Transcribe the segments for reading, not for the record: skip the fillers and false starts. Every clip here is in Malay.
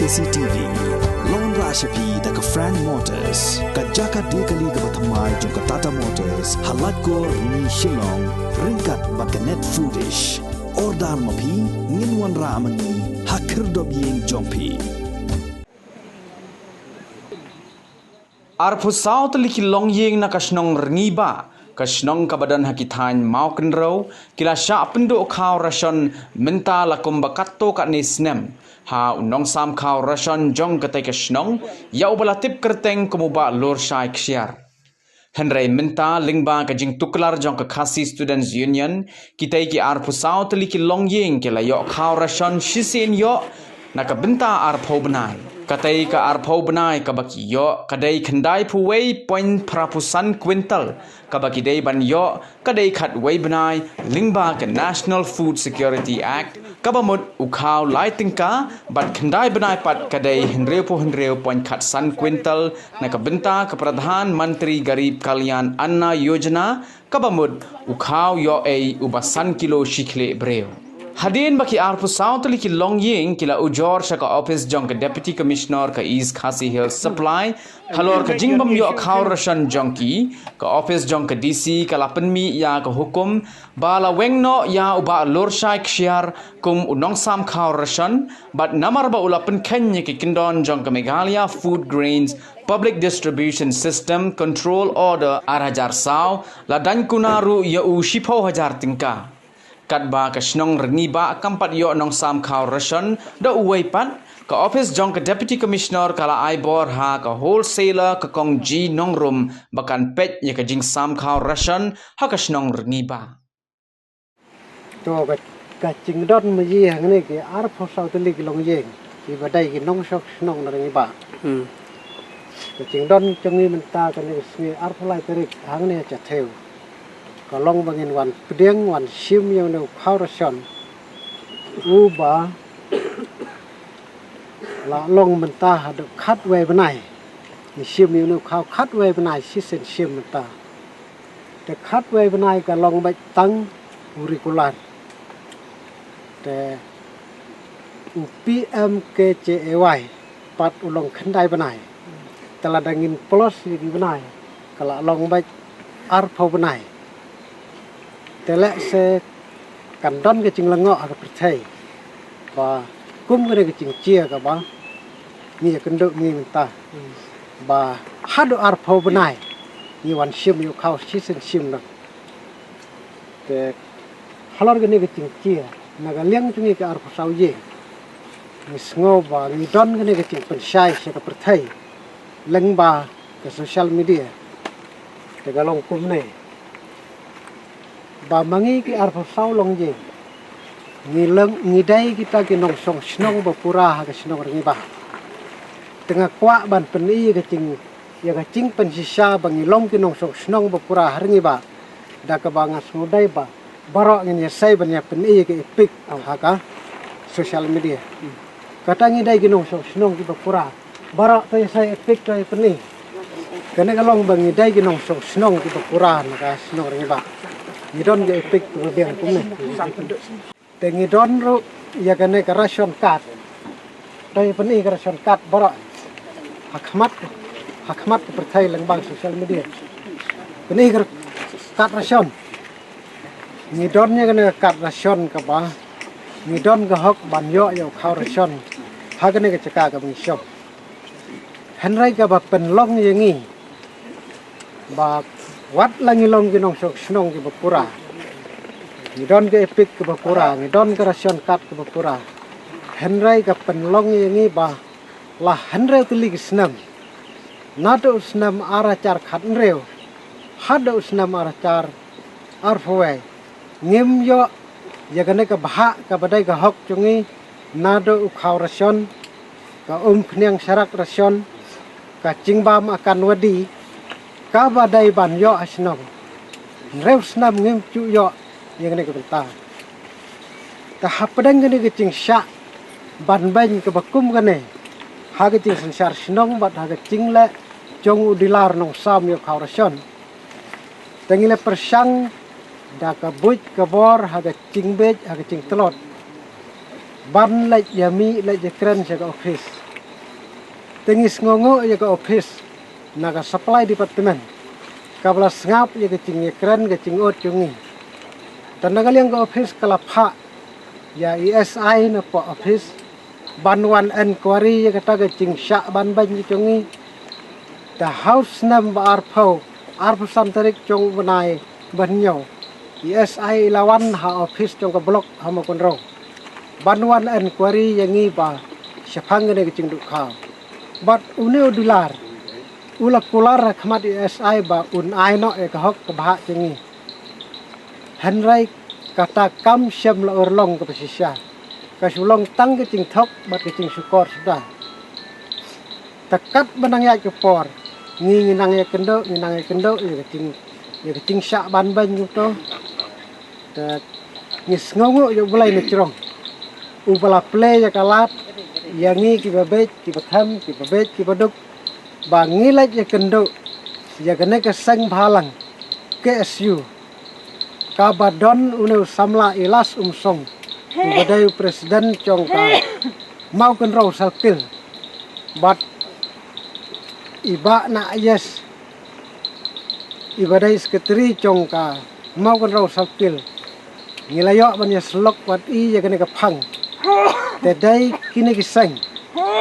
KCTV Lon Rashapi daga Frank Motors kajaka dekali ga bathamai jong Tata Motors halat ko ni Shillong ringkat bakanet foodish ordal mapi nginwan ramani hakir dobyeng jongpi Arpu saut liki longyeng na kasnong rengiba kasnong kabadan hakitain mau kenro kila sya pendo kau rasion menta lakum bakato kat nisnem ha unong sam kau rasion jong katai kasnong ya ubalatip kerteng kumuba lor syai ksiar Henry menta lingba kajing tuklar jong ke Khasi Students Union kitai ki arpu saut liki longyeng kila yo kau rasion shisin yo nakabenta arpo benai katai ka arpo benai kabaki yo kadai kendai puwei point prapusan kwintal kabaki dei ban yo kadai khat wei benai lingba ke National Food Security Act kabamut ukau laitingka bat kendai benai pat kadai henreu point khat san kwintal nakabenta ke Pradhan Mantri Garib Kalyan Anna Yojana kabamut ukau yo ubasan kilo shikle breu Hadin baki arpu saut liki longyeng kila ujor shaka office jong ke Deputy Commissioner ka East Khasi Hills Supply halor ka jingbam yo khau rashan jongki ka office jong ke DC ka lapenmi ya ka hukum bala wengno ya uba lor shai kshiar kum unong sam khau rashan but namar ba ulapen kenye ke kindon jong ke Meghalaya Food Grains Public Distribution System Control Order arajar saw la dan kunaru ya u shipo hajar tingka Katba ka shnong rengiba kampat yo nong sam khau ration da uwei pat ka office jong ka Deputy Commissioner kala aibor ha ka wholesaler ka kong ji nong rum bakan pet ya ka jing sam khau ration ha ka shnong rengiba to ka jing don ma ji hang ne ke ar pho sau te lik long yeng ki badai ki nong sok shnong rengiba ka jing don chongi menta ka ne sni ar pho lai terik hang ne cha theu ka long bangin wan pdeng wan sim yo no khau ration u ba la long menta ha do khat we banai ni sim yo no khau khat we banai si sen sim menta te khat we banai ka long bai tang curricular te PMKJAY pat ulong khandai banai tala dangin plus di banai kala long bai ar pho banai Telek se kandon ke cing lengo ada percaya, ba kum ke cing cia ke ba, ni kenduk ni minta, ba hado arpo benai, ni wan sim yu kau season sim nak, te halor ke ni ke cing cia, naga liang cungi ke arpo sauye, ni sengo ba ni don ke ni ke cing pensai se ke percaya, leng ba ke social media, te galong kum ni. Ba mangi ki arpo sau long je ni dai kita ki nong song snong ba pura ha ka snong ringi ba tengah kwa ban peni ka cing ya ka cing pen sisa bangi long ki nong song snong ba pura ringi ba da ka banga sudai ba barok ngi sai ban ya peni ki epic ha ka social media kata ngi dai ki nong song snong ki ba pura barok to sai epic to peni kene ka long bangi dai ki nong song snong ki ba pura na ka snong ringi ba Ngidon ge epik kemudian kumne. Te ngidon ru ya kene ke ration card. Dai peni ke ration card bara hakmat percaya lengbang sosial media. Peni ke card ration. Ngidonnya kene card ration ke ba. Ngidon ke hok banyo yo khau ration. Ha kene ke ceka ke bang shop. Henry ke ba penlong yengi. Ba wat langi long ginong sok snong ki bapura ngidon ke epic ke bapura ngidon ke ration card ke bapura henry ka penlong yengi ba la henry tuli ki snam nado snam arachar khat nreu hado snam arachar arfowe ngim yo yagane ka bha ka badai ka hok chungi nado ukhau ration ka phniang sarak ration ka cingbam akan wadi ka badai ban yo asnong rew snam ngim chu yo yang ne ka benta ta hapadang ne ke cing sha ban ban ke bakum kane ha ke cing sansar snong bat ha ke cing le jong udilar nong sam yo khau ration tengile persang da ka buj ka bor ha ke cing bej ha ke cing telot ban le yami le je kren se ka office tengis ngongo ya ke office naga supply department kabla ngap ya ke cing keren ke cing ot jungi dan naga liang ke office kala pha ya ESI na po office banwan inquiry ya kata ke cing syak ban ban jungi the house nam ba arpau arpusan tarik jong benai banyo ESI lawan ha office jong ke blok hama konro banwan inquiry yang ngi ba syapang ne ke cing duk kau but une udular ula kular khmat ESI ba un ai no e ka hok ka bha chingi hanrai kata kam syam la urlong ka pesisya ka sulong tang ke cing thok bat ke cing sukor sudah takat benang ya ke por ngi nang ya kendo ya ke cing syak ban ban to ta ngis ngongo yo bulai ne crong ubala play ya kalat yangi ki babet ki batham ki babet ki baduk ba ngilaj ya kendo ya gane ka sang bhalang KSU kabadon unu samla ilas umsong badai presiden chongka mau kan ro salkil bat iba na yes ibadai sekretari chongka mau kan ro salkil ngilayo ban ya slok bat I ya gane ka phang tedai kini kisang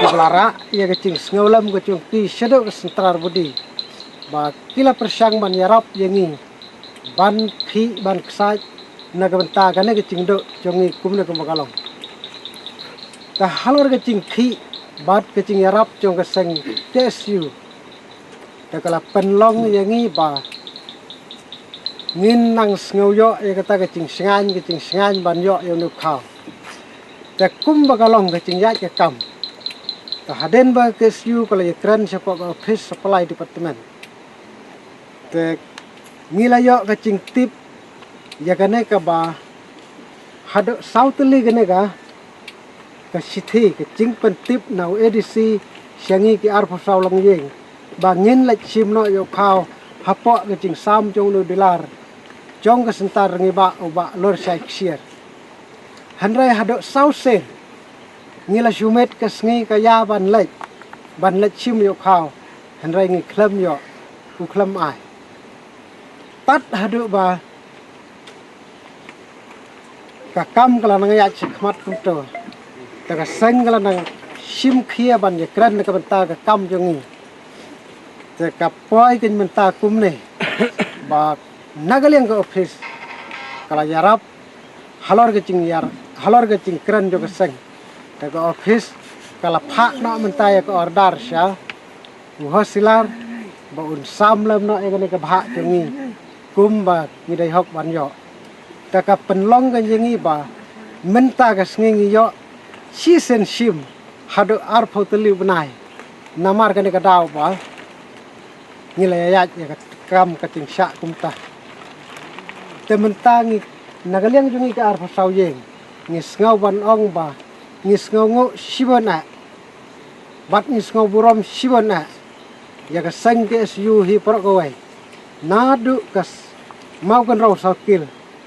kelara ya kecing ngaulam kecing ki sedok sentrar budi ba kila persang ban yarap yangi ban phi ban ksai naga benta gane kecing do jongi kumne kumakalong ta halor kecing phi bat kecing yarap jong keseng TSU ta kala penlong yangi ba ngin nang ngauyo ya kata kecing sengan ban yo yo nu khao ta kum bagalong ke cingjat ke kam ta haden ba ke siu kala kran siapa ba office supply department te milayo ke cing tip ya kane ka ba hado sautli kane ka ka sithi ke cing pen tip nau edc syangi ki ar phasau long yeng ba ngin la chim no yo khao hapo ke cing sam jong no dilar jong ke sentar ngi ba oba lor sai ksier hanrai hadok sausen ngila shumet ke sngi kaya ban lek chim yo khao hanrai ngi khlem yo ku khlem ai tat hadok ba ka kam kala nang ya chikmat kumto ta ka seng kala nang shim khia ban ye kran ka banta ka kam jongi te ka poi kin menta kumne ba nagaliang ka office kala yarap halor ke cing keren juga seng ke office kala pak no mentaya ke order sya hosilar ba un samlam no egane ke bha jungi kumba ngidai hok ban yo ta ka penlong kan jingi ba menta ke sngi yo si sen sim hado ar photeli benai namar kan ke daw ba ngilaya ya ka kam ka cing syak kumta te mentangi nagaliang jungi ke ar phasau yeng ngis ngau ban ong ba ngis ngau ngo sibona bat ngis ngau burom sibona ya ka sang ke SU hi pro ko wai nadu kas mau kan ro sakil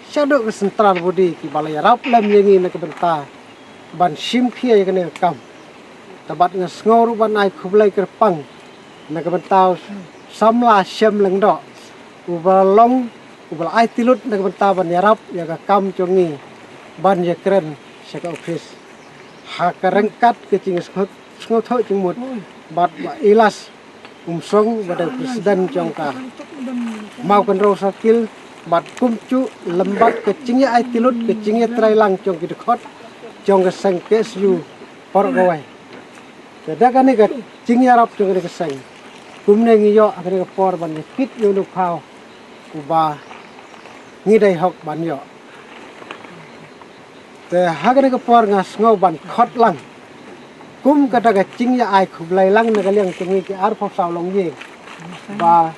syado ke sentral budi ki balaya rap lam yengi na ke benta ban sim khia ya kan kam tabat ngis ngau ru ban ai khublai ke pang na ke benta samla syam leng do ubalong ubal ai tilut na ke benta ban yarap ya ka kam jongi ban ya keren saka office ha karengkat ke cing ngau tho cing mut bat ba ilas umsong bada presiden jongka mau kan ro sakil bat kumcu lembat ke cing ya ai tilut ke cing ya trailang jong ki dekhot jong ke sang KSU por gawai kada kan ke cing ya rap jong ke sang kumne ngiyo akre ke por ban kit yo lu phao uba ngidai hok ban yo te hagane ke por ngas ngau ban khot lang kum kata ke cing ya ai khublai lang na kaliang tungi ke ar phok saw long ye ba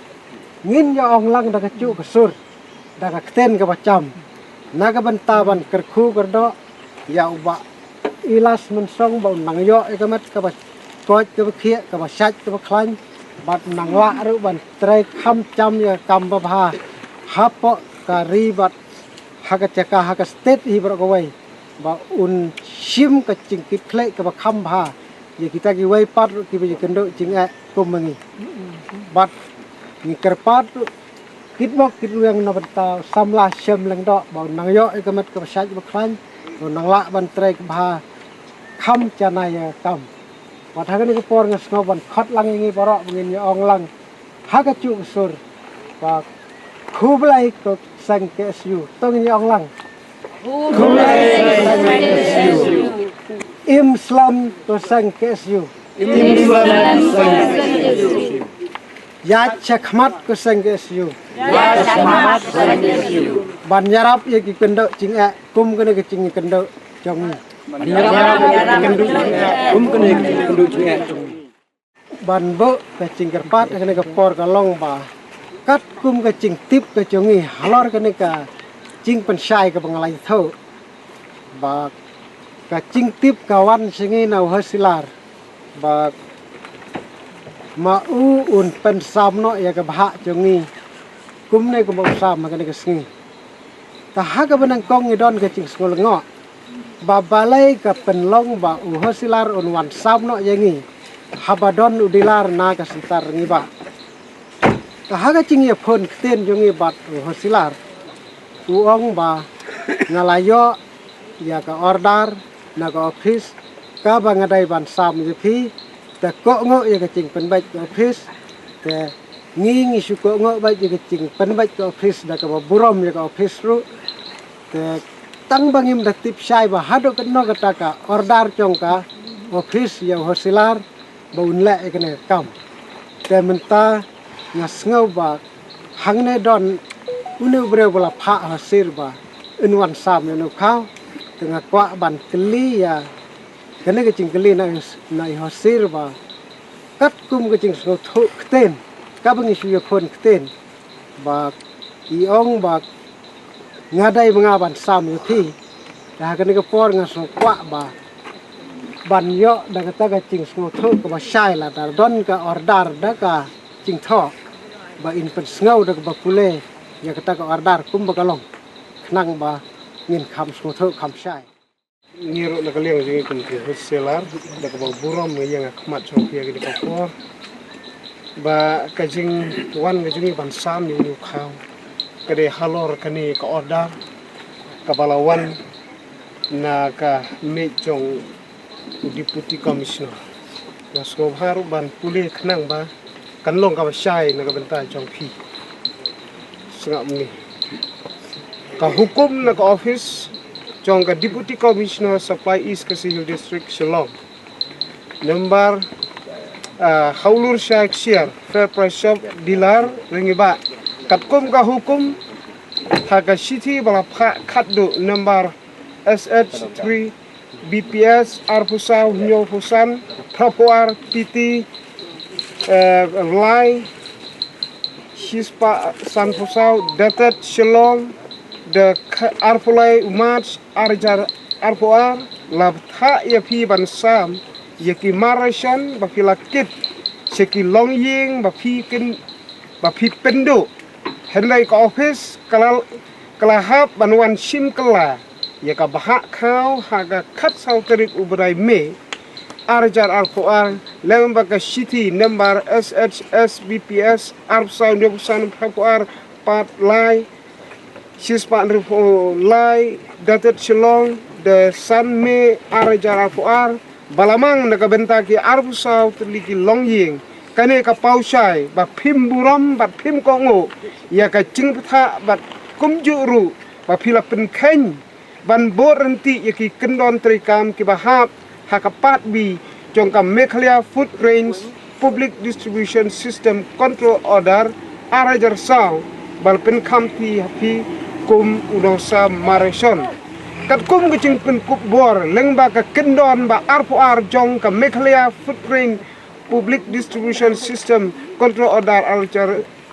ngin ya ong lang da ke chu ke sur da ka ten ke bacham na ka banta ban kerkhu kerdo ya uba ilas mensong ba nang yo e kamat ka ba koj ke ba khia ka ba sach ke ba khlan bat nang la ru ban trai kham cham ya kam ba bha hapo ka ri bat haga chaka haga state hi bro ko wai ba un shim ka ching ki khle ka ba kham bha ya kita ki wai pat ki be kendo jing kum mengi bat ni kerpat kit mok kit yang na benta samla shem leng do ba nang yo ke mat ke saj ba khlan nang la ban trek bha kham chanaya kam wat hagan ke por ngas no ban khat lang ngi borok ngin yo ong lang ha ka chu sur ba khu blai ko sang ke su tong yo ong lang khu blai sang ke su Islam to sang ke su Islam sang ke su ya chakmat ko sang ke su ya chakmat sang ke su ban yarap ye ki kendo jing kum kene ke jing kendo jong ban bo ke cing kerpat kene ke por ka long ba kat kum ke cing tip ke jongi halor kene ka cing pensai ke pengalai tho ba ka cing tip kawan singi nau hasilar ba ma un pensam no ya ke bha jongi kum ne ko mo sam kene ke singi ta ha ka benang kong idon ke cing skol ngo ba balai ka penlong ba hasilar un wan sam no yengi habadon udilar na ka sitar ngi ba ta haga cing ye phon ten jongi bat hasilar uong ba ngalayo ya ka ordar na ka office ka ba ngadai ban sam ye phi ta ko ngo ye ka cing pen bai ka office te ngi su ko ngo ba ye ka cing pen bai ka office da ka ba burom ye ka office ru te tang bangim dak tip sai ba hado kan no kata ka ordar chong ka office ya hasilar ba unle ekne kam te menta ngas ngau ba hangne don unu bre bola pha hasir ba unwan sam no khao tengah kwa ban keli ya kene ke cing keli na hasir ba kat kum ke cing so thu kten ka bangi su ye phon kten ba iong ba ngadai mengaban sam yuthi dah kene ke por ngaso kwa ba ban yo da kata ka cing smo tho ka ba sai la dar don ka ordar da ka cing tho ba in pen ngau da ka ba pule ya kata ka ordar kum ba kalong knang ba ngin kham smo tho kham sai ngiro na kaliang jingi kum ke hoselar da ka ba burom yang khmat chong pia ke ka por ba ka jing wan ka jingi ban sam ni khau kade halor kani ka ordar kabalawan na ka mejong deputy commissioner na so haru ban puli khnang ba kanlong ka sai na ka benta jong phi singap ni ka hukum na ka office jong ka deputy commissioner supply east kasihil district Shillong number haulur shaik share fair price shop dealer ringiba katkum ka hukum haga city bala khaddu number SH3 BPS Arpusau Nyo Pusan Prapuar PT Lai Hispa San Pusau dated Shillong the Arpulai Umat Arjar Arpuar Labtha Yapi Bansam Yaki Marashan Bafilakit Seki Longying Bafikin Bafi Pendo Henlai ka office kalahap banuan sim kala ya ka bahak kau haga khat sau terik ubrai me arjar arpoar lembag ka city number SHS BPS arpsau nyobusan arpoar pat lai sispa arpo lai dated Shillong the san me arjar arpoar balamang nakabenta ki arpsau terliki longying kane ka pausai ba phim buram ba phim kongo ya ka cing ptha ba kumjuru ba phila pen khen ban borenti ya ki kendon trikam ki bahap hakapat bi jongka Mekhalia Food Grains Public Distribution System Control Order arajar saw bal pen khamti hapi kum udosa mareson kat kum ke cing pen kup bor lengba ka kendon ba arpoar jongka Mekhalia Food Grain Public Distribution System Control Order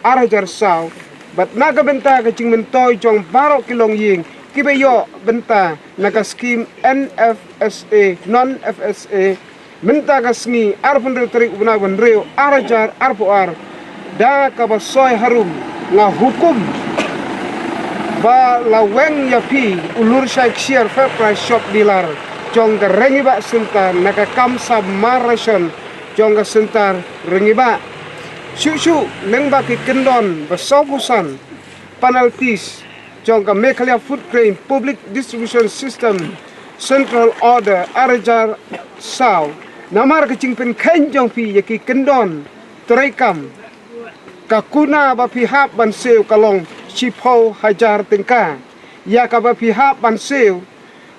arajar saw bat naga benta ka cing mentoy jong barok kilong ying kibayo benta naga scheme NFSA non FSA benta ka sngi arpun tarik ubna benreo arajar arpoar da ka basoy harum nga hukum ba laweng yapi ulur shaik share fair price shop dealer jong ka rengiba sentar nakakam sa marason jong ka sentar rengiba Shushu lengba ki kendon besogusan penalties jong ka Meghalaya Food Grain Public Distribution System Central Order Arajar Sao namar kecing pen kenjong pi yaki kendon terekam kakuna ba pihak ban seu kalong Chipo Hajar Tengka ya ka ba pihak ban seu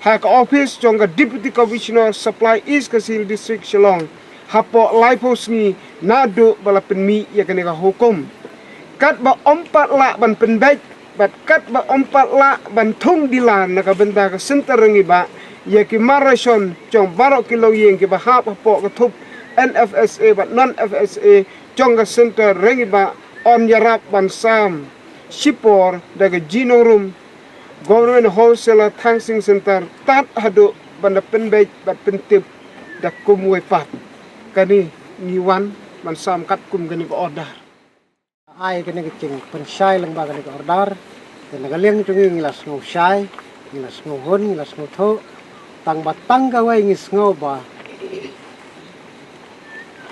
ha ka office jong ka Deputy Commissioner Supply East Kasil District Shillong hapo laipos ni nado bala penmi ya kene ka hukum kat ba ompat la ban penbek bat kat ba ompat la ban tung dilan na ka benta ka center ngiba ya ki marason jong barok kilo yeng ki ba hap hapo ka tup NFSA but non FSA jong ka center rengiba on yarap ban sam Sipor daga Ginorum Government Wholesaler Thangsing Center tat hado banda penbek bat pentip dak kumwe pat kani niwan man sam kat kum kani ko order ai kani kecing pensai lang ba kani ko order dan nagaliang tungi ngilas ngau sai ngilas ngau hon ngilas ngau tho tang batang gawai ngis ngau ba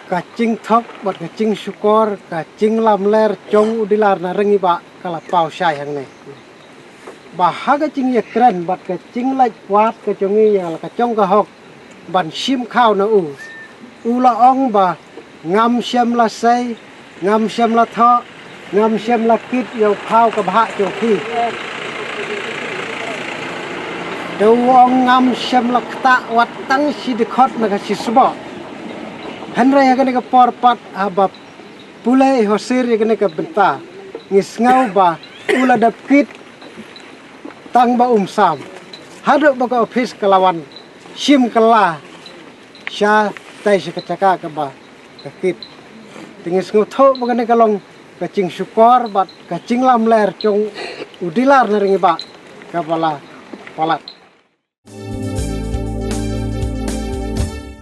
kacing thok bat kacing syukor kacing lamler cong udilar na rengi ba kala pau sai hang ne bah kacing ye kren bat kacing laj wat kacongi yang kacong ka hok ban sim khao na u la ong ba ngam xem la say ngam xem la tho ngam xem la kit yo khao ka bha cho khi do ong ngam xem la ta wat tang si de khot na ka si subo Henry ya kene ka porpat abab pulai hosir ya kene ka benta ngis ngau ba ula dap kit tang ba sam haduk ba ka office kalawan sim kala sya tai se kacaka ka ba ka kit tingis ngau tho ba kene kalong kacing syukor bat kacing lamler cong udilar na ringi ba ka bala palat